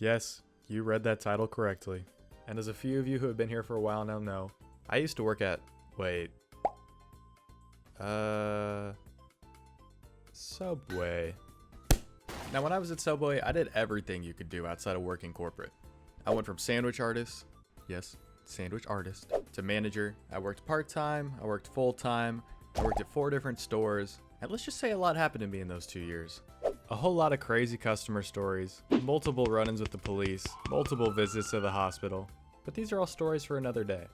Yes, you read that title correctly. And as a few of you who have been here for a while now know, I used to work at, Subway. Now when I was at Subway, I did everything you could do outside of working corporate. I went from sandwich artist, yes, sandwich artist, to manager. I worked part-time, I worked full-time, I worked at 4 different stores, and let's just say a lot happened to me in those 2 years. A whole lot of crazy customer stories, multiple run-ins with the police, multiple visits to the hospital, but these are all stories for another day.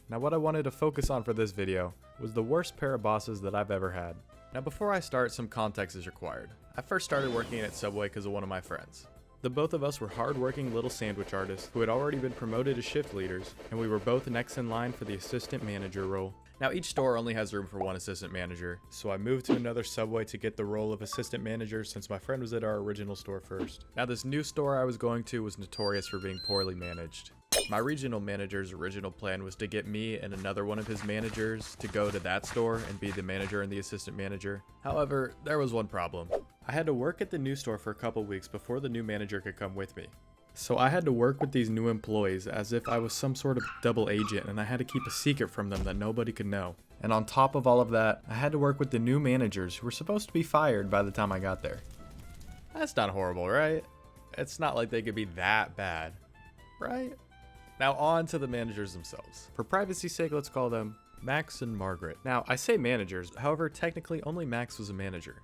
Now what I wanted to focus on for this video was the worst pair of bosses that I've ever had. Now before I start, some context is required. I first started working at Subway because of one of my friends. The both of us were hard-working little sandwich artists who had already been promoted to shift leaders, and we were both next in line for the assistant manager role. Now each store only has room for one assistant manager, so I moved to another Subway to get the role of assistant manager since my friend was at our original store first. Now this new store I was going to was notorious for being poorly managed. My regional manager's original plan was to get me and another one of his managers to go to that store and be the manager and the assistant manager. However, there was one problem. I had to work at the new store for a couple weeks before the new manager could come with me. So I had to work with these new employees as if I was some sort of double agent, and I had to keep a secret from them that nobody could know. And on top of all of that, I had to work with the new managers who were supposed to be fired by the time I got there. That's not horrible, right? It's not like they could be that bad, right? Now on to the managers themselves. For privacy's sake, let's call them Max and Margaret. Now, I say managers, however, technically only Max was a manager.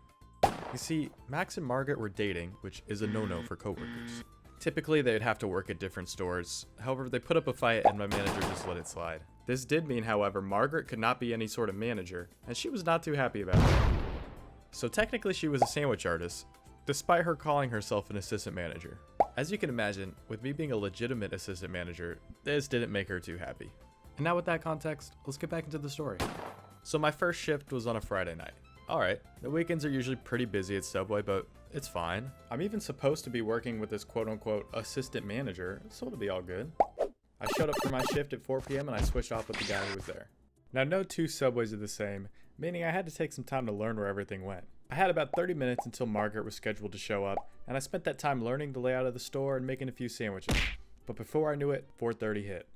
You see, Max and Margaret were dating, which is a no-no for coworkers. Typically, they'd have to work at different stores. However, they put up a fight and my manager just let it slide. This did mean, however, Margaret could not be any sort of manager, and she was not too happy about it. So technically she was a sandwich artist, despite her calling herself an assistant manager. As you can imagine, with me being a legitimate assistant manager, this didn't make her too happy. And now with that context, let's get back into the story. So my first shift was on a Friday night. Alright, the weekends are usually pretty busy at Subway, but it's fine. I'm even supposed to be working with this quote-unquote assistant manager, so it'll be all good. I showed up for my shift at 4 p.m. and I switched off with the guy who was there. Now no 2 Subways are the same, meaning I had to take some time to learn where everything went. I had about 30 minutes until Margaret was scheduled to show up, and I spent that time learning the layout of the store and making a few sandwiches. But before I knew it, 4:30 hit.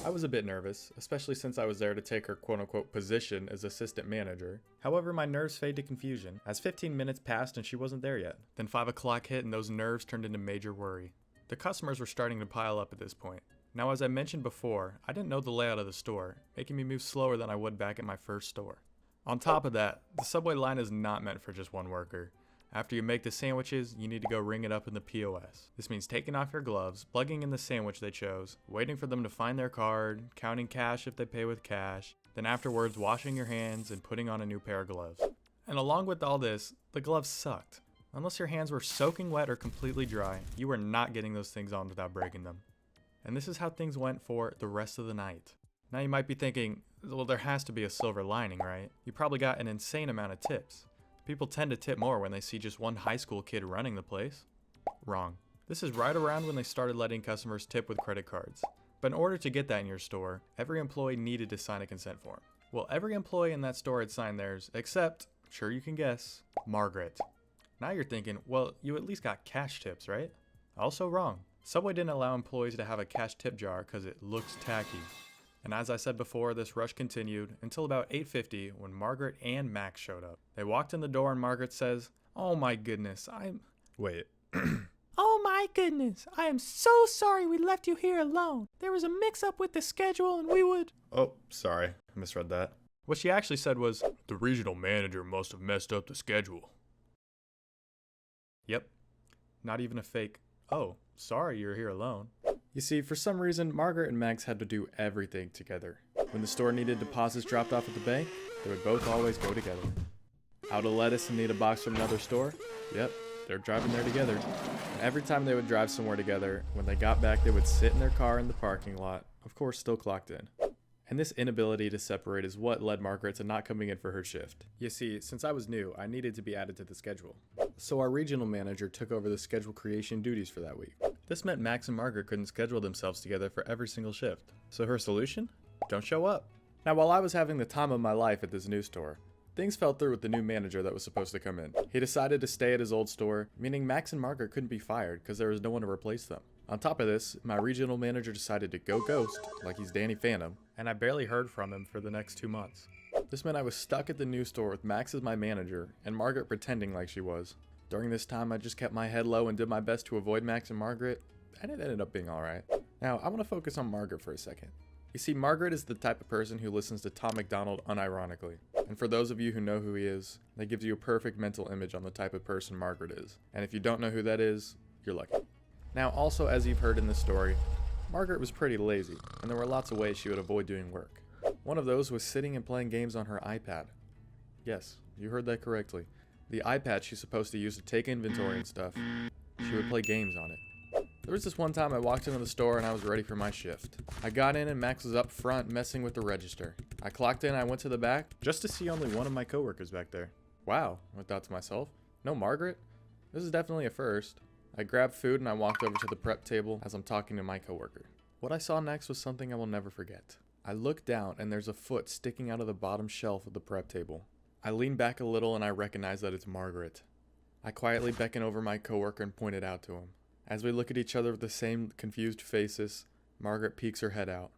I was a bit nervous, especially since I was there to take her quote-unquote position as assistant manager. However, my nerves fade to confusion, as 15 minutes passed and she wasn't there yet. Then 5 o'clock hit and those nerves turned into major worry. The customers were starting to pile up at this point. Now, as I mentioned before, I didn't know the layout of the store, making me move slower than I would back at my first store. On top of that, the Subway line is not meant for just one worker. After you make the sandwiches, you need to go ring it up in the POS. This means taking off your gloves, plugging in the sandwich they chose, waiting for them to find their card, counting cash if they pay with cash, then afterwards washing your hands and putting on a new pair of gloves. And along with all this, the gloves sucked. Unless your hands were soaking wet or completely dry, you were not getting those things on without breaking them. And this is how things went for the rest of the night. Now you might be thinking, well, there has to be a silver lining, right? You probably got an insane amount of tips. People tend to tip more when they see just one high school kid running the place. Wrong. This is right around when they started letting customers tip with credit cards. But in order to get that in your store, every employee needed to sign a consent form. Well, every employee in that store had signed theirs, except, sure you can guess, Margaret. Now you're thinking, well, you at least got cash tips, right? Also wrong. Subway didn't allow employees to have a cash tip jar because it looks tacky. And as I said before, this rush continued until about 8:50 when Margaret and Max showed up. They walked in the door and Margaret says, "Oh my goodness, Wait. Oh my goodness, I am so sorry we left you here alone. There was a mix-up with the schedule and we would..." Oh, sorry, I misread that. What she actually said was, "The regional manager must have messed up the schedule." Yep, not even a fake, "Oh, sorry you're here alone." You see, for some reason, Margaret and Max had to do everything together. When the store needed deposits dropped off at the bank, they would both always go together. Out of lettuce and need a box from another store? Yep, they're driving there together. And every time they would drive somewhere together, when they got back, they would sit in their car in the parking lot, of course still clocked in. And this inability to separate is what led Margaret to not coming in for her shift. You see, since I was new, I needed to be added to the schedule. So our regional manager took over the schedule creation duties for that week. This meant Max and Margaret couldn't schedule themselves together for every single shift. So her solution? Don't show up. Now while I was having the time of my life at this new store, Things fell through with the new manager that was supposed to come in. He decided to stay at his old store, meaning Max and Margaret couldn't be fired because there was no one to replace them. On top of this, my regional manager decided to go ghost, like he's Danny Phantom, and I barely heard from him for the next 2 months. This meant I was stuck at the new store with Max as my manager, and Margaret pretending like she was. During this time, I just kept my head low and did my best to avoid Max and Margaret, and it ended up being alright. Now, I want to focus on Margaret for a second. You see, Margaret is the type of person who listens to Tom MacDonald unironically. And for those of you who know who he is, that gives you a perfect mental image on the type of person Margaret is. And if you don't know who that is, you're lucky. Now, also, as you've heard in this story, Margaret was pretty lazy, and there were lots of ways she would avoid doing work. One of those was sitting and playing games on her iPad. Yes, you heard that correctly. The iPad she's supposed to use to take inventory and stuff, she would play games on it. There was this one time I walked into the store and I was ready for my shift. I got in and Max was up front messing with the register. I clocked in, I went to the back just to see only one of my coworkers back there. Wow, I thought to myself. No Margaret? This is definitely a first. I grabbed food and I walked over to the prep table as I'm talking to my coworker. What I saw next was something I will never forget. I looked down and there's a foot sticking out of the bottom shelf of the prep table. I lean back a little and I recognize that it's Margaret. I quietly beckon over my coworker and point it out to him. As we look at each other with the same confused faces, Margaret peeks her head out.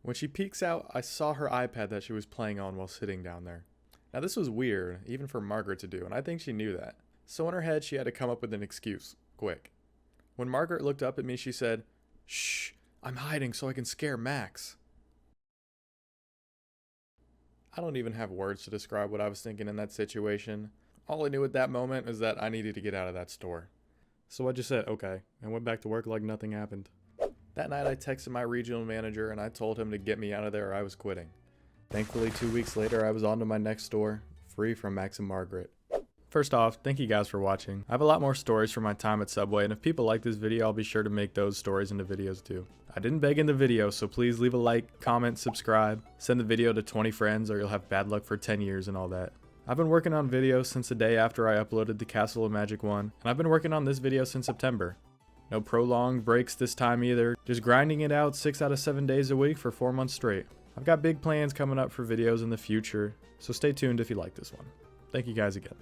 When she peeks out, I saw her iPad that she was playing on while sitting down there. Now this was weird, even for Margaret to do, and I think she knew that. So in her head, she had to come up with an excuse, quick. When Margaret looked up at me, she said, "Shh, I'm hiding so I can scare Max." I don't even have words to describe what I was thinking in that situation. All I knew at that moment was that I needed to get out of that store. So I just said, okay, and went back to work like nothing happened. That night I texted my regional manager and I told him to get me out of there or I was quitting. Thankfully, 2 weeks later, I was on to my next store, free from Max and Margaret. First off, thank you guys for watching. I have a lot more stories from my time at Subway, and if people like this video, I'll be sure to make those stories into videos too. I didn't beg in the video, so please leave a like, comment, subscribe, send the video to 20 friends or you'll have bad luck for 10 years and all that. I've been working on videos since the day after I uploaded the Castle of Magic one, and I've been working on this video since September. No prolonged breaks this time either, just grinding it out 6 out of 7 days a week for 4 months straight. I've got big plans coming up for videos in the future, so stay tuned if you like this one. Thank you guys again.